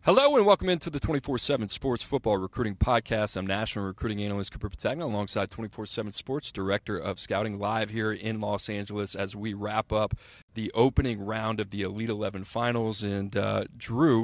Hello and welcome into the 24/7 Sports Football Recruiting Podcast. I'm National Recruiting Analyst Petagna alongside 24/7 Sports Director of Scouting live here in Los Angeles as we wrap up the opening round of the Elite 11 Finals. And Drew,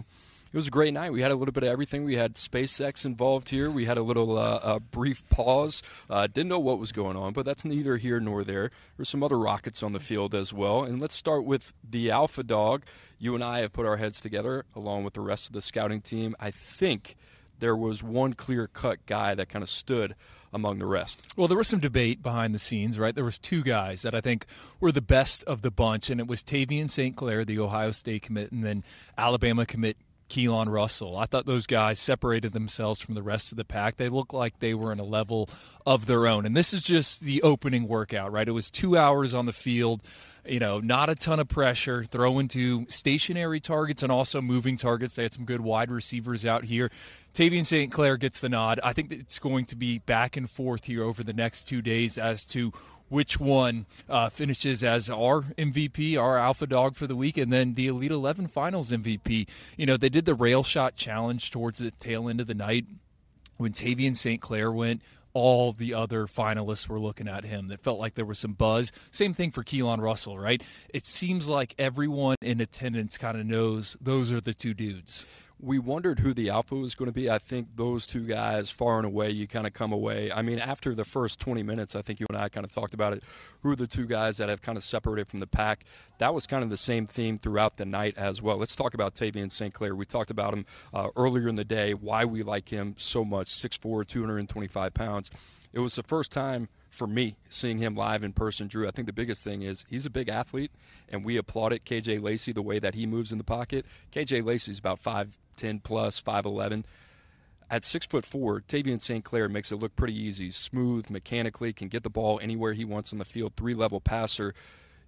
it was a great night. We had a little bit of everything. We had SpaceX involved here. We had a little brief pause. Didn't know what was going on, but that's neither here nor there. There's some other rockets on the field as well. And let's start with the Alpha Dog. You and I have put our heads together along with the rest of the scouting team. I think there was one clear-cut guy that kind of stood among the rest. Well, there was some debate behind the scenes, right? There was two guys that I think were the best of the bunch, and it was Tavian St. Clair, the Ohio State commit, and then Alabama commit Keelan Russell. I thought those guys separated themselves from the rest of the pack. They looked like they were in a level of their own. And this is just the opening workout, right? It was 2 hours on the field, not a ton of pressure, throwing to stationary targets and also moving targets. They had some good wide receivers out here. Tavian St. Clair gets the nod. I think that it's going to be back and forth here over the next 2 days as to which one finishes as our MVP, our alpha dog for the week, and then the Elite 11 Finals MVP. They did the rail shot challenge towards the tail end of the night. When Tavian St. Clair went, all the other finalists were looking at him. It felt like there was some buzz. Same thing for Keelan Russell, right? It seems like everyone in attendance kind of knows those are the two dudes. We wondered who the alpha was going to be. I think those two guys, far and away, you kind of come away. I mean, after the first 20 minutes, I think you and I kind of talked about it. Who are the two guys that have kind of separated from the pack? That was kind of the same theme throughout the night as well. Let's talk about Tavian St. Clair. We talked about him earlier in the day, why we like him so much, 6'4", 225 pounds. It was the first time for me seeing him live in person, Drew. I think the biggest thing is he's a big athlete, and we applaud it. KJ Lacey, the way that he moves in the pocket. KJ Lacey's about 5'10 plus, 5'11. At 6'4", Tavian St. Clair makes it look pretty easy, smooth, mechanically, can get the ball anywhere he wants on the field, three-level passer.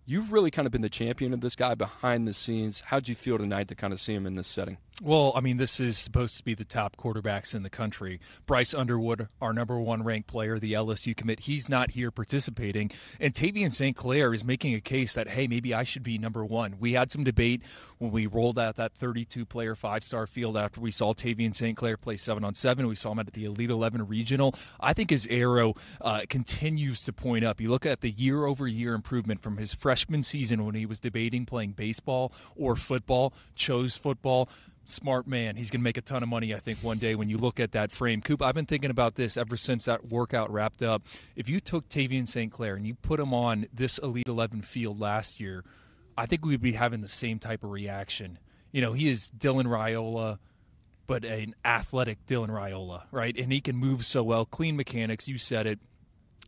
You've really kind of been the champion of this guy behind the scenes. How'd you feel tonight to kind of see him in this setting? Well, I mean, this is supposed to be the top quarterbacks in the country. Bryce Underwood, our number one ranked player, the LSU commit, he's not here participating. And Tavian St. Clair is making a case that, hey, maybe I should be number one. We had some debate when we rolled out that 32-player five-star field after we saw Tavian St. Clair play 7-on-7. We saw him at the Elite 11 Regional. I think his arrow continues to point up. You look at the year-over-year improvement from his freshman season when he was debating playing baseball or football, chose football. Smart man. He's going to make a ton of money, I think, one day when you look at that frame. Coop, I've been thinking about this ever since that workout wrapped up. If you took Tavian St. Clair and you put him on this Elite 11 field last year, I think we'd be having the same type of reaction. He is Dylan Raiola, but an athletic Dylan Raiola, right? And he can move so well. Clean mechanics, you said it.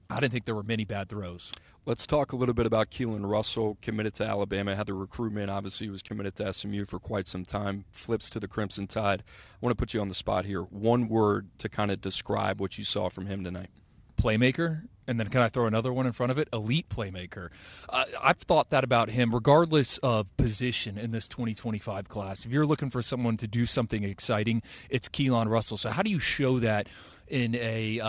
I didn't think there were many bad throws. Let's talk a little bit about Keelan Russell, committed to Alabama, had the recruitment. Obviously, he was committed to SMU for quite some time, flips to the Crimson Tide. I want to put you on the spot here. One word to kind of describe what you saw from him tonight. Playmaker. And then can I throw another one in front of it? Elite playmaker. I've thought that about him regardless of position in this 2025 class. If you're looking for someone to do something exciting, it's Keelan Russell. So how do you show that in a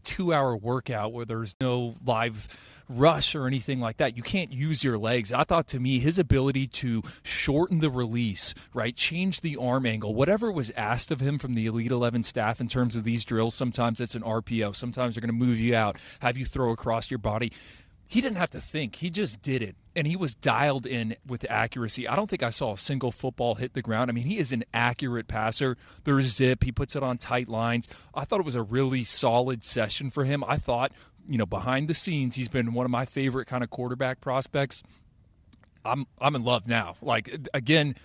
2-hour workout where there's no live rush or anything like that? You can't use your legs. I thought, to me, his ability to shorten the release, right, change the arm angle, whatever was asked of him from the Elite 11 staff in terms of these drills, sometimes it's an RPO, sometimes they're going to move you out, have you throw across your body. He didn't have to think. He just did it, and he was dialed in with accuracy. I don't think I saw a single football hit the ground. I mean, he is an accurate passer. There's zip. He puts it on tight lines. I thought it was a really solid session for him. I thought, behind the scenes, he's been one of my favorite kind of quarterback prospects. I'm in love now. Like, again,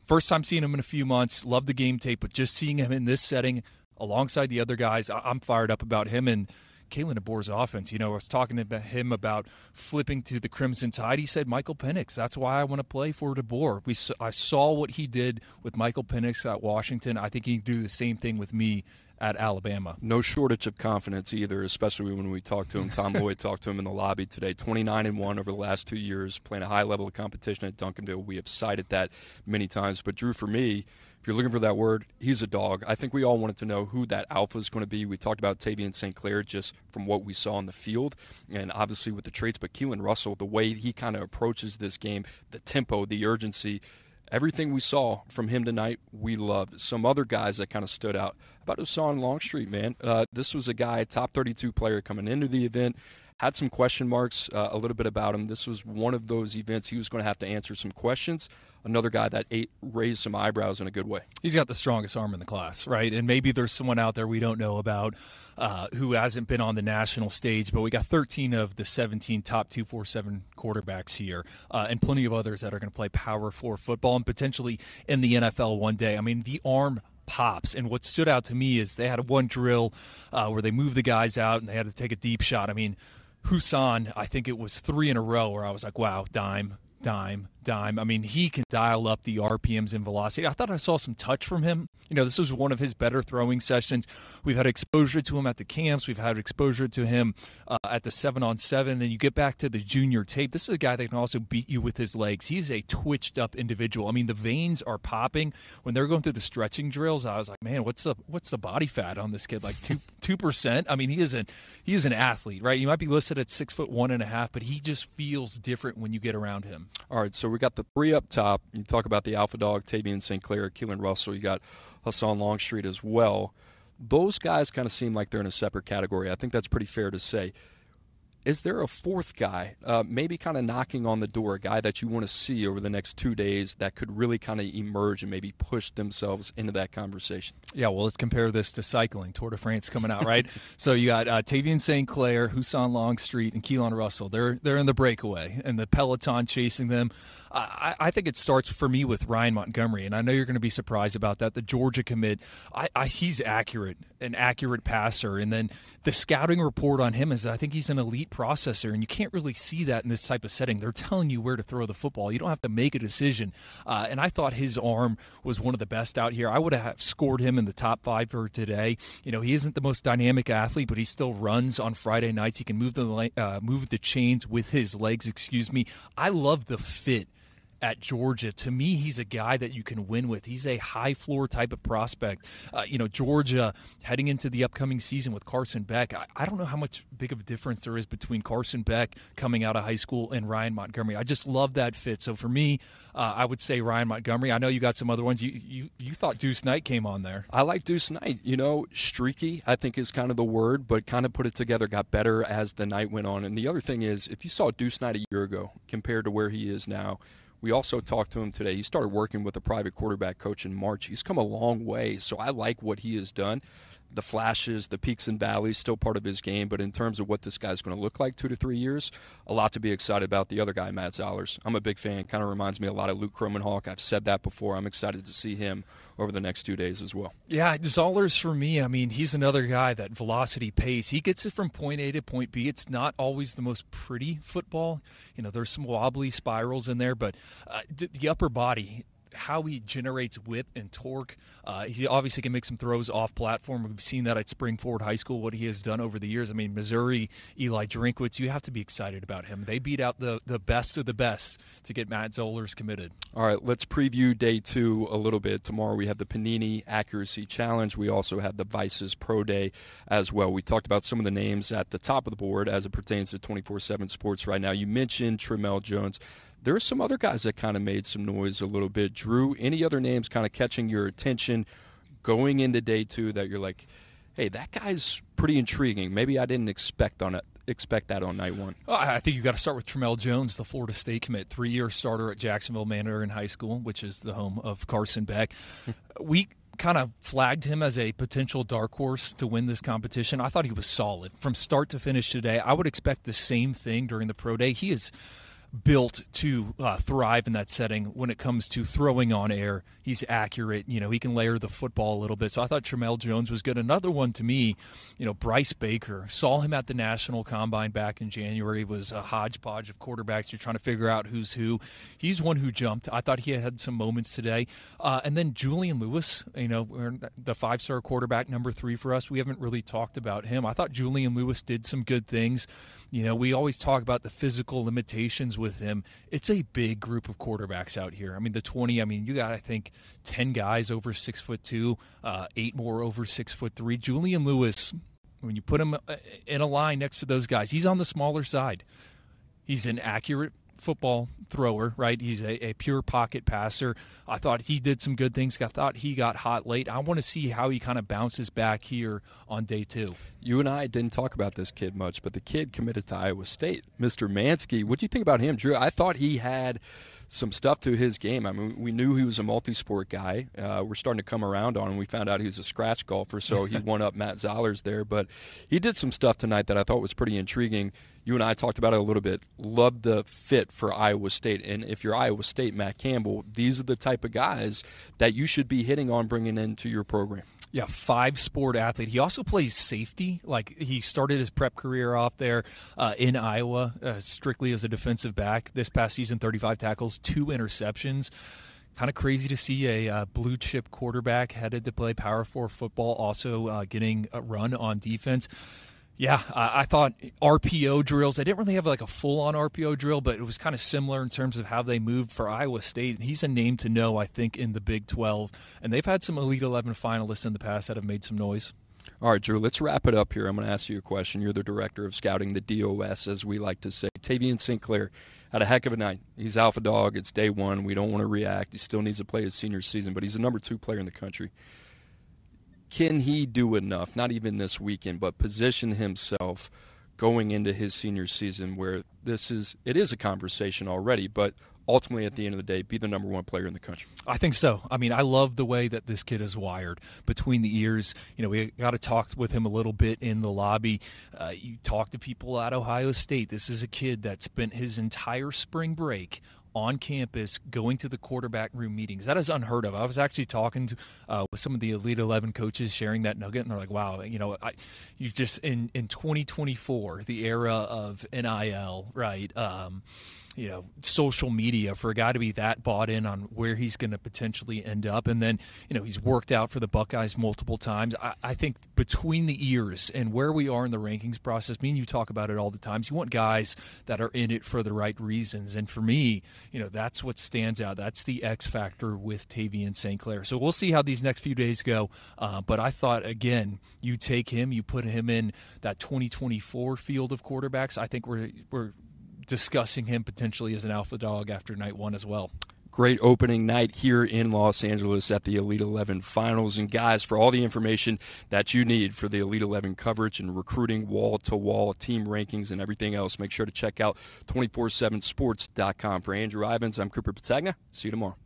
first time seeing him in a few months. Love the game tape, but just seeing him in this setting alongside the other guys, I'm fired up about him. And Kalen DeBoer's offense, I was talking to him about flipping to the Crimson Tide. He said, Michael Penix, that's why I want to play for DeBoer. I saw what he did with Michael Penix at Washington. I think he can do the same thing with me at Alabama. No shortage of confidence either, especially when we talked to him. Tom Lloyd talked to him in the lobby today. 29-1 over the last 2 years, playing a high level of competition at Duncanville. We have cited that many times. But, Drew, for me, if you're looking for that word, he's a dog. I think we all wanted to know who that alpha is going to be. We talked about Tavian St. Clair just from what we saw on the field and obviously with the traits. But Keelan Russell, the way he kind of approaches this game, the tempo, the urgency, everything we saw from him tonight, we loved. Some other guys that kind of stood out. How about Hassan Longstreet, man? This was a guy, top 32 player coming into the event. Had some question marks a little bit about him. This was one of those events he was going to have to answer some questions. Another guy that raised some eyebrows in a good way. He's got the strongest arm in the class, right? And maybe there's someone out there we don't know about who hasn't been on the national stage, but we got 13 of the 17 top 247 quarterbacks here, and plenty of others that are going to play Power 4 football and potentially in the NFL one day. I mean, the arm pops. And what stood out to me is they had one drill where they moved the guys out and they had to take a deep shot. I mean, Hassan, I think it was 3 in a row where I was like, wow, dime. I mean, he can dial up the RPMs and velocity. I thought I saw some touch from him. You know, this was one of his better throwing sessions. We've had exposure to him at the camps. We've had exposure to him at the 7-on-7. Then you get back to the junior tape. This is a guy that can also beat you with his legs. He's a twitched-up individual. I mean, the veins are popping. When they're going through the stretching drills, I was like, man, what's the body fat on this kid? Like 2%? I mean, he is an athlete, right? You might be listed at 6'1.5", but he just feels different when you get around him. All right, so we got the 3 up top. You talk about the alpha dog, Tavian St. Clair, Keelan Russell. You got Hassan Longstreet as well. Those guys kind of seem like they're in a separate category. I think that's pretty fair to say. Is there a fourth guy, maybe kind of knocking on the door, a guy that you want to see over the next 2 days that could really kind of emerge and maybe push themselves into that conversation? Yeah, well, let's compare this to cycling. Tour de France coming out, right? So you got Tavian St. Clair, Hassan Longstreet, and Keelan Russell. They're in the breakaway, and the peloton chasing them. I think it starts for me with Ryan Montgomery, and I know you're going to be surprised about that. The Georgia commit, he's accurate, an accurate passer. And then the scouting report on him is I think he's an elite processor, and you can't really see that in this type of setting. They're telling you where to throw the football. You don't have to make a decision. And I thought his arm was one of the best out here. I would have scored him in the top 5 for today. You know, he isn't the most dynamic athlete, but he still runs on Friday nights. He can move the chains with his legs, I love the fit at Georgia. To me, he's a guy that you can win with. He's a high floor type of prospect. Georgia heading into the upcoming season with Carson Beck. I don't know how much big of a difference there is between Carson Beck coming out of high school and Ryan Montgomery. I just love that fit. So for me, I would say Ryan Montgomery. I know you got some other ones. You thought Deuce Knight came on there. I like Deuce Knight. You know, streaky, I think is kind of the word, but kind of put it together, got better as the night went on. And the other thing is, if you saw Deuce Knight a year ago compared to where he is now, we also talked to him today. He started working with a private quarterback coach in March. He's come a long way, so I like what he has done. The flashes, the peaks and valleys, still part of his game. But in terms of what this guy's going to look like 2 to 3 years, a lot to be excited about. The other guy, Matt Zollers, I'm a big fan. Kind of reminds me a lot of Luke Kromenhawk. I've said that before. I'm excited to see him over the next 2 days as well. Yeah, Zollers for me, I mean, he's another guy that velocity pace. He gets it from point A to point B. It's not always the most pretty football. You know, there's some wobbly spirals in there, but the upper body, how he generates whip and torque. He obviously can make some throws off platform. We've seen that at Springford High School, what he has done over the years. I mean, Missouri, Eli Drinkwitz, you have to be excited about him. They beat out the best of the best to get Matt Zollers committed. All right, let's preview day 2 a little bit. Tomorrow we have the Panini Accuracy Challenge. We also have the Vices Pro Day as well. We talked about some of the names at the top of the board as it pertains to 24/7 Sports right now. You mentioned Tramel Jones. There are some other guys that kind of made some noise a little bit. Drew, any other names kind of catching your attention going into day 2 that you're like, hey, that guy's pretty intriguing. Maybe I didn't expect that on night 1. I think you got to start with Tramel Jones, the Florida State commit, 3-year starter at Jacksonville Mandarin High School, which is the home of Carson Beck. We kind of flagged him as a potential dark horse to win this competition. I thought he was solid from start to finish today. I would expect the same thing during the pro day. He is built to thrive in that setting when it comes to throwing on air. He's accurate. You know, he can layer the football a little bit. So I thought Tramel Jones was good. Another one to me, Bryce Baker. Saw him at the National Combine back in January. Was a hodgepodge of quarterbacks. You're trying to figure out who's who. He's one who jumped. I thought he had some moments today. And then Julian Lewis, the 5-star quarterback, number 3 for us. We haven't really talked about him. I thought Julian Lewis did some good things. We always talk about the physical limitations with him. It's a big group of quarterbacks out here. I mean, the 20, you got, I think, 10 guys over 6'2", 8 more over 6'3". Julian Lewis, when you put him in a line next to those guys, he's on the smaller side. He's an accurate football thrower, right? He's a pure pocket passer. I thought he did some good things. I thought he got hot late. I want to see how he kind of bounces back here on day 2. You and I didn't talk about this kid much, but the kid committed to Iowa State. Mr. Mansky, what do you think about him, Drew? I thought he had some stuff to his game. I mean, we knew he was a multi-sport guy. We're starting to come around on him. We found out he was a scratch golfer, so he won up Matt Zollers there. But he did some stuff tonight that I thought was pretty intriguing. You and I talked about it a little bit. Loved the fit for Iowa State. And if you're Iowa State, Matt Campbell, these are the type of guys that you should be hitting on bringing into your program. Yeah, 5-sport athlete. He also plays safety. Like, he started his prep career off there in Iowa, strictly as a defensive back. This past season, 35 tackles, 2 interceptions. Kind of crazy to see a blue-chip quarterback headed to play Power 4 football, also getting a run on defense. Yeah, I thought RPO drills, they didn't really have like a full-on RPO drill, but it was kind of similar in terms of how they moved for Iowa State. He's a name to know, I think, in the Big 12. And they've had some Elite 11 finalists in the past that have made some noise. All right, Drew, let's wrap it up here. I'm going to ask you a question. You're the director of scouting, the DOS, as we like to say. Tavian St. Clair had a heck of a night. He's alpha dog. It's day 1. We don't want to react. He still needs to play his senior season, but he's the number 2 player in the country. Can he do enough, not even this weekend, but position himself going into his senior season where it is a conversation already, but ultimately at the end of the day, be the number 1 player in the country? I think so. I mean, I love the way that this kid is wired between the ears. You know, we got to talk with him a little bit in the lobby. You talk to people at Ohio State. This is a kid that spent his entire spring break on campus going to the quarterback room meetings. That is unheard of. I was actually talking to, with some of the Elite 11 coaches sharing that nugget, and they're like, wow, you know, you just in 2024, the era of NIL, right, you know, social media, for a guy to be that bought in on where he's going to potentially end up. And then, you know, he's worked out for the Buckeyes multiple times. I think between the ears and where we are in the rankings process, me and you talk about it all the time. You want guys that are in it for the right reasons. And for me, you know, that's what stands out. That's the X factor with Tavian St. Clair. So we'll see how these next few days go. But I thought, again, you take him, you put him in that 2024 field of quarterbacks. I think we're discussing him potentially as an alpha dog after night 1 as well. Great opening night here in Los Angeles at the Elite 11 Finals. And guys, for all the information that you need for the Elite 11 coverage and recruiting, wall-to-wall team rankings and everything else, make sure to check out 247sports.com. For Andrew Ivins, I'm Cooper Petagna. See you tomorrow.